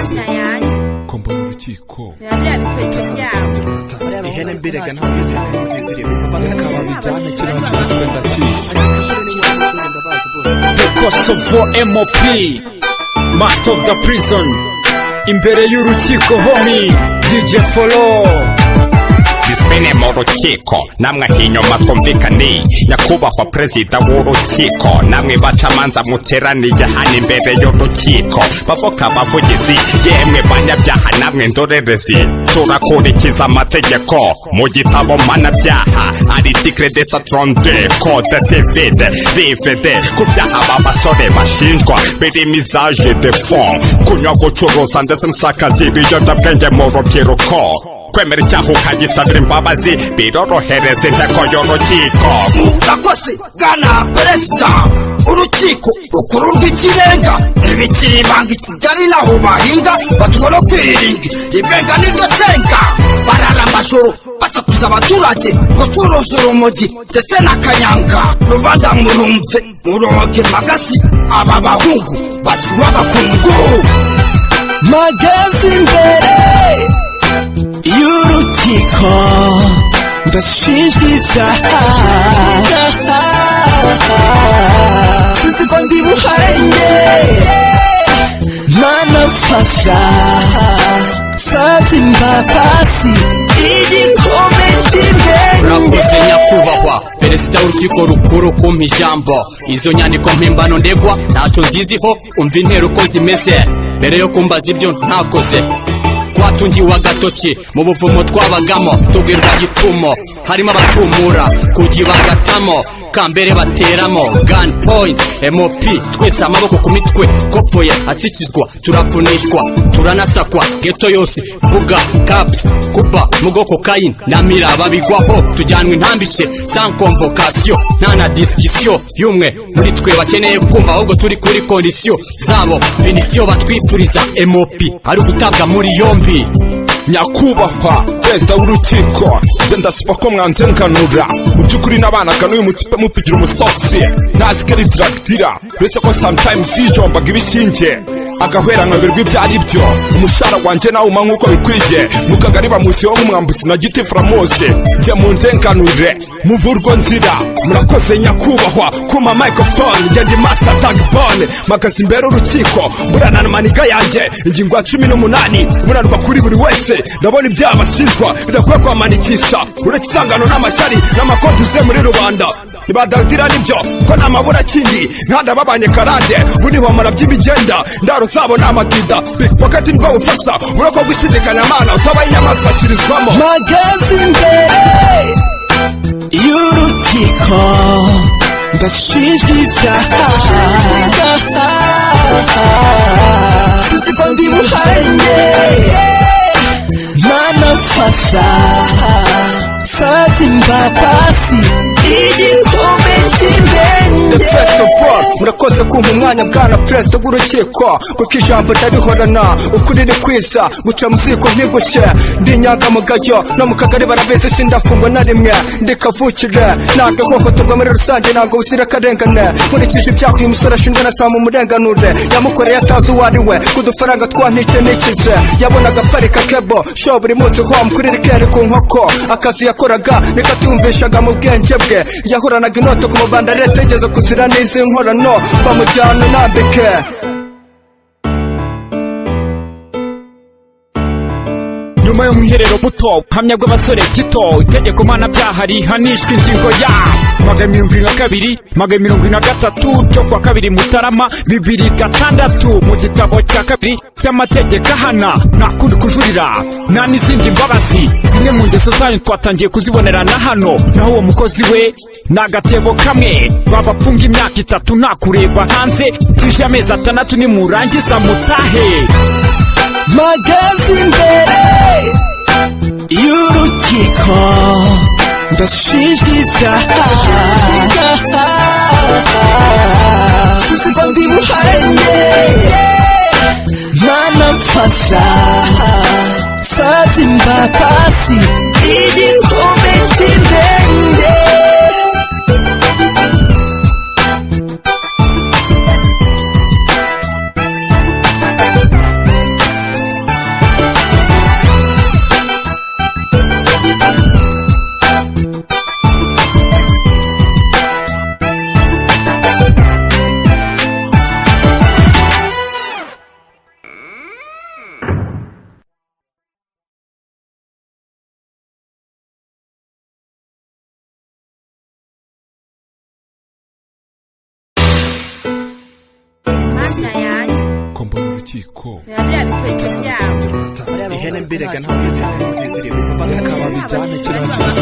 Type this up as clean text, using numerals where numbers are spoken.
se ko mbona urukiko ihene mbirega ntabwo bakaba bijyanye kiriya cyitwa ndakizi Kosovo M.O.P Master of the prison imbere y'urukiko homie DJ Follow Disipline mu rukiko namwe hinyuma twumvikane nyakubahwa perezida w'urukiko namwe bacamanza muteraniye hano imbere y'urukiko bavuga abavugizi yemwe banyabyaha namwe ndorerezi turakurikiza amategeko mu gitabo mpanabyaha article 232 code civile livre ku byaha b'abasore bashinjwa birimo usage de fonds kunywa gucuruza ndetse n'isakaza ibiyobyabwenge mu rubyiruko kwemera icyaha ukagisabira imbabazi birorohereza inteko y'urukiko. Murakoze bwana perezida urukiko rukuru rw'ikirenga ibikiri ibanga i Kigali naho bahinga batwara kwiringa ibenga niryo cenga barara amajoro basakuza abaturage gucuruza urumogi ndetse n'akanyanga rubanda murumve muroge magasi aba bahungu bazwiho agakungu magazi imbere y'urukiko ndashinjwa ibyaha sinzi ko ndi buharenge mana mfasha sati mbapasi igikombe cy'indenge. Urakoze nyakubahwa perezida w'urukiko rukuru kumpa ijambo izo nyandiko mpimbano ndegwa ntacyo nziziho umva intero uko zimeze mbere yo kumbaza ibyo ntakoze twatungiwe agatoki mu buvumo twabagamo tubwirwa gitumo harimo abatumura kugiye bagatamo kambere bateramo gun point M.O.P twese amaboko ku mitwe kopfoye atsikizwa turapfunishwa turanasakwa geto yose buga caps kuba mugoko kain namira babigwaho tujyanwa intambike sans convocation nta na discussion yumwe muri twe bakeneye kumva ahubwo turi kuri condition zabo benisiyo batwifuriza M.O.P ari gutabwa muri yombi. nyakubahwa perezida w'urukiko genda sipa ko mwanzenganura mu by'ukuri n'abanaga n'uyu mutipe mupigira umusosi ntazi ko ari dragdira uretse ko sometimes yijombaga ibishinge agahwera nkabirwa ibyo ari byo umushara wanjye nawe uma nk'uko bikwiye mu kagari bamusiho nk'umwambuzi na giti framose njye mu nzenganure muvurwo nzira murakoze nyakubahwa kuma microphone njye ndi master tag bone magazi imbere urukiko murana na maniga yanjye ingingo ya 18 murarwa kuri buri wese ndabona ibyaha bashinjwa bidakwiye kwamanikisha uretse isangano n'amashyari n'amakoti uze muri rubanda nibadadira nibyo ko nta mabura kindi nkanda babanye karande buni bamara by'imigenda ndaro zabo n'amatida pickpocket nibwo bufasha urako gushidikanya amana utabaye inyamaswa kirizwamo magazi imbere y'urukiko ndashinjwa ibyaha sinzi ko ndi buharenge mana mfasha sati mbapasi igikombe cy'indenge. First of all murakoze kumpa umwanya bwana perezida w'urukiko kuko ijambo ndarihorana ukuri ni kwiza guca mu ziko ntigushye ndi inyangamugayo no mu kagari barabizi sindafungwa na rimwe ndi kavukire nagahohoterwa muri rusange ntabwo buzira akarengane nkurikije ibyaha uyu musore ashinjwa na saa mu murenganure yamukoreye atazi uwo ari we ku dufaranga twantike nikize yabonaga parika kebo show buri munsi home kuri rikeri ku nkoko akazi yakoraga nikatumvishaga mu bwenge bwe yahoranaga inoto ku mubanda leta igeze kuzira n'izi nkorano bamujyana nambike. nyuma yo mwiherero muto hamya bw'abasore gito itegeko mpanabyaha rihanishwa ingingo ya 72 73 cyo kwa kabiri Mutarama 2006 mu gitabo cya kabiri cy'amategeko ahana nakundi kujurira nta n'izindi mbabazi zimwe mu ngeso zanyu twatangiye kuzibonerana hano naho uwo mukozi we n'agatebo kamwe babapfunga imyaka 3 nta kureba hanze tije amezi 6 ni murangiza mutahe. magazi imbere y'urukiko ndashinjwa ibyaha sinzi ko ndi buharenge mana mfasha sati mbapasi igikombe cy'indenge. rukiko biriya bikweto byabo ihene mbirega ntabwo reka babijyane kiriya kintu